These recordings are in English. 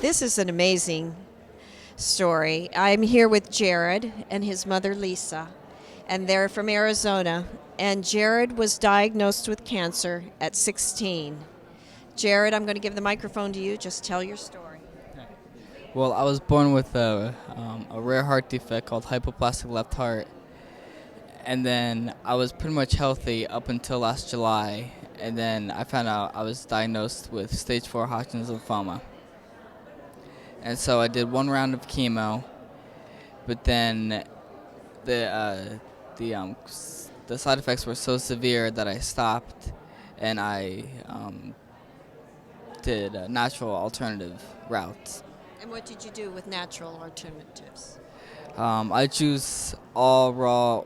This is an amazing story. I'm here with Jared and his mother Lisa, and they're from Arizona. And Jared was diagnosed with cancer at 16. Jared, I'm going to give the microphone to you. Just tell your story. Well, I was born with a rare heart defect called hypoplastic left heart, and then I was pretty much healthy up until last July, and then I found out I was diagnosed with stage 4 Hodgkin's lymphoma. And so I did one round of chemo, but then the side effects were so severe that I stopped, and I did natural alternative routes. And what did you do with natural alternatives? I choose all raw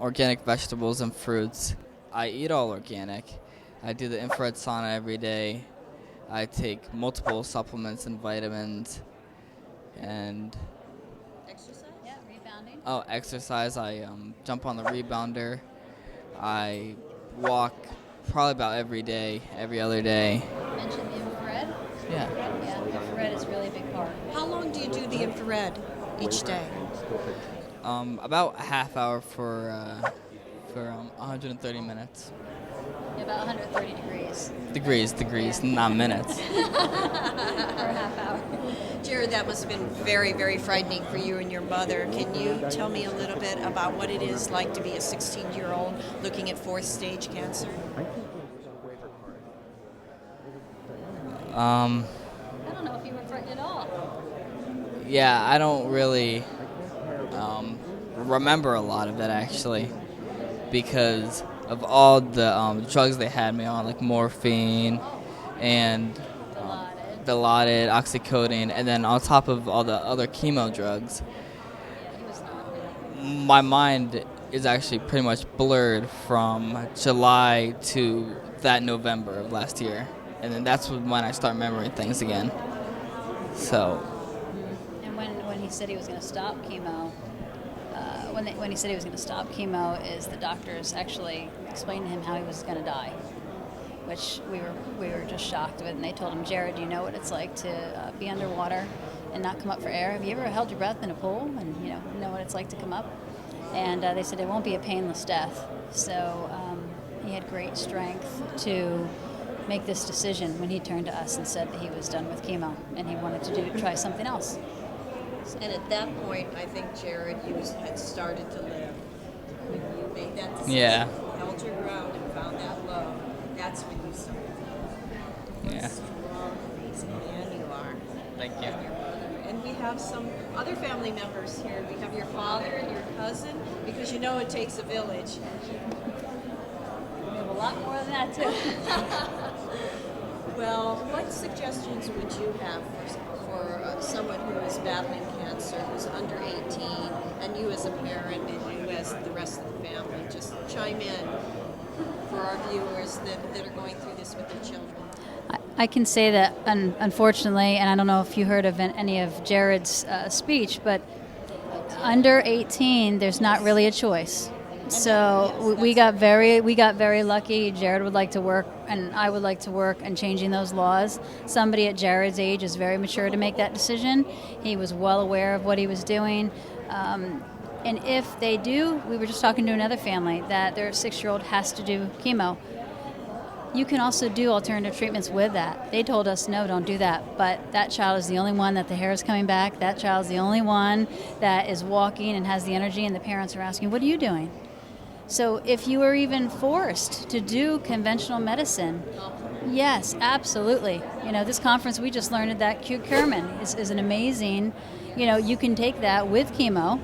organic vegetables and fruits. I eat all organic. I do the infrared sauna every day. I take multiple supplements and vitamins. And Exercise? Yeah, rebounding. oh, exercise. I jump on the rebounder. I walk probably about every day, every other day. You mentioned the infrared. Yeah. Yeah, the infrared is really a big part. How long do you do the infrared each day? About a half hour for 130 minutes. Yeah, about 130 degrees Degrees, not minutes. for a half hour. Jared, that must have been very, very frightening for you and your mother. Can you tell me a little bit about what it is like to be a 16-year-old looking at fourth stage cancer? I don't know if you were frightened at all. Yeah, I don't really remember a lot of it actually, because of all the drugs they had me on, like morphine and Dilaudid, oxycodone, and then on top of all the other chemo drugs, Yeah, he was not. my mind is actually pretty much blurred from July to that November of last year, and then that's when I start remembering things again. So. And when he said he was going to stop chemo, when he said he was going to stop chemo, is the doctors actually explained to him how he was going to die, which we were just shocked with. And they told him, Jared, do you know what it's like to be underwater and not come up for air? Have you ever held your breath in a pool and know what it's like to come up? And they said it won't be a painless death. So he had great strength to make this decision when he turned to us and said that he was done with chemo and he wanted to try something else. And at that point, I think, Jared, you had started to live. When you made that decision, Yeah. held your ground and found that love, that's when you started to live. Yeah. Strong, amazing man you are. Thank you. And your mother. And we have some other family members here. We have your father and your cousin, because it takes a village. We have a lot more than that, too. Well, what suggestions would you have for someone who is battling cancer, who's under 18, and you as a parent and you as the rest of the family? Just chime in for our viewers that are going through this with their children. I can say that, unfortunately, and I don't know if you heard of any of Jared's speech, but under 18, there's not really a choice. So we got very lucky. Jared would like to work, and I would like to work on changing those laws. Somebody at Jared's age is very mature to make that decision. He was well aware of what he was doing. And if they do, we were just talking to another family that their 6-year-old has to do chemo. You can also do alternative treatments with that. They told us, no, don't do that. But that child is the only one that the hair is coming back. That child is the only one that is walking and has the energy, and the parents are asking, what are you doing? So if you were even forced to do conventional medicine, yes, absolutely. This conference, we just learned that curcumin is an amazing, you can take that with chemo.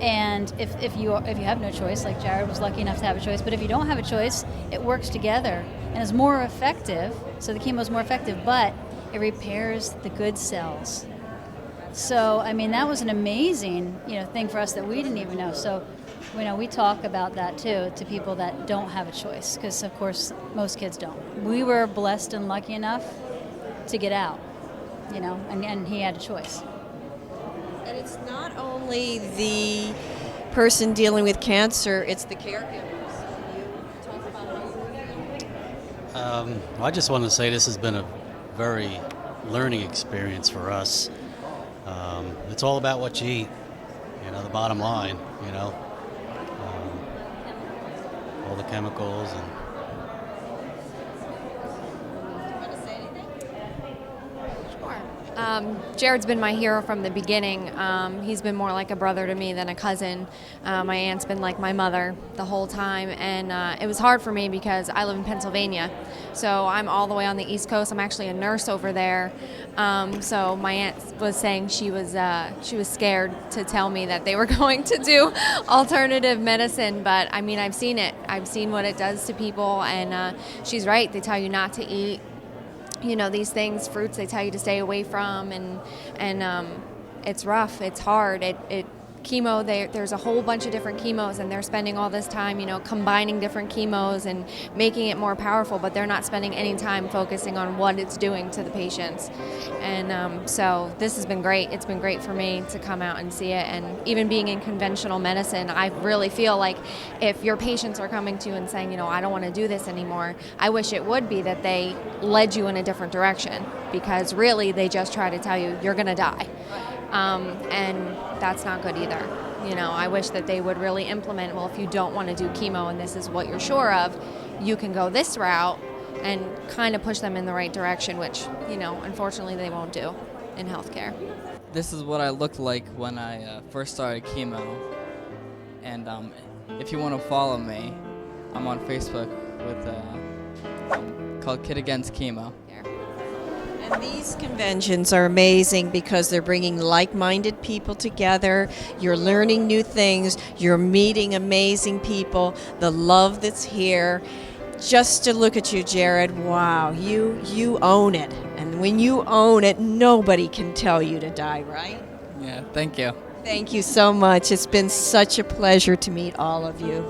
And if you have no choice, like Jared was lucky enough to have a choice, but if you don't have a choice, it works together and is more effective. So the chemo is more effective, but it repairs the good cells. So that was an amazing thing for us that we didn't even know. So we talk about that too to people that don't have a choice, because of course most kids don't. We were blessed and lucky enough to get out, and he had a choice. And it's not only the person dealing with cancer, it's the caregivers. Can you talk about how you I just want to say this has been a very learning experience for us. It's all about what you eat, the bottom line, all the chemicals and Jared's been my hero from the beginning. He's been more like a brother to me than a cousin. My aunt's been like my mother the whole time, and it was hard for me because I live in Pennsylvania, so I'm all the way on the East Coast. I'm actually a nurse over there. So my aunt was saying she was scared to tell me that they were going to do alternative medicine, but I mean, I've seen it. I've seen what it does to people, and she's right. They tell you not to eat these things, fruits they tell you to stay away from, and it's rough, it's hard. Chemo, there's a whole bunch of different chemos, and they're spending all this time, combining different chemos and making it more powerful, but they're not spending any time focusing on what it's doing to the patients. And so this has been great. It's been great for me to come out and see it. And even being in conventional medicine, I really feel like if your patients are coming to you and saying, I don't want to do this anymore, I wish it would be that they led you in a different direction, because really they just try to tell you you're going to die. And that's not good either. I wish that they would really implement, well, if you don't want to do chemo and this is what you're sure of, you can go this route, and kind of push them in the right direction, which, unfortunately they won't do in healthcare. This is what I looked like when I first started chemo. And if you want to follow me, I'm on Facebook with called Kid Against Chemo. And these conventions are amazing because they're bringing like-minded people together. You're learning new things. You're meeting amazing people. The love that's here. Just to look at you, Jared, wow, you own it. And when you own it, nobody can tell you to die, right? Yeah, thank you. Thank you so much. It's been such a pleasure to meet all of you.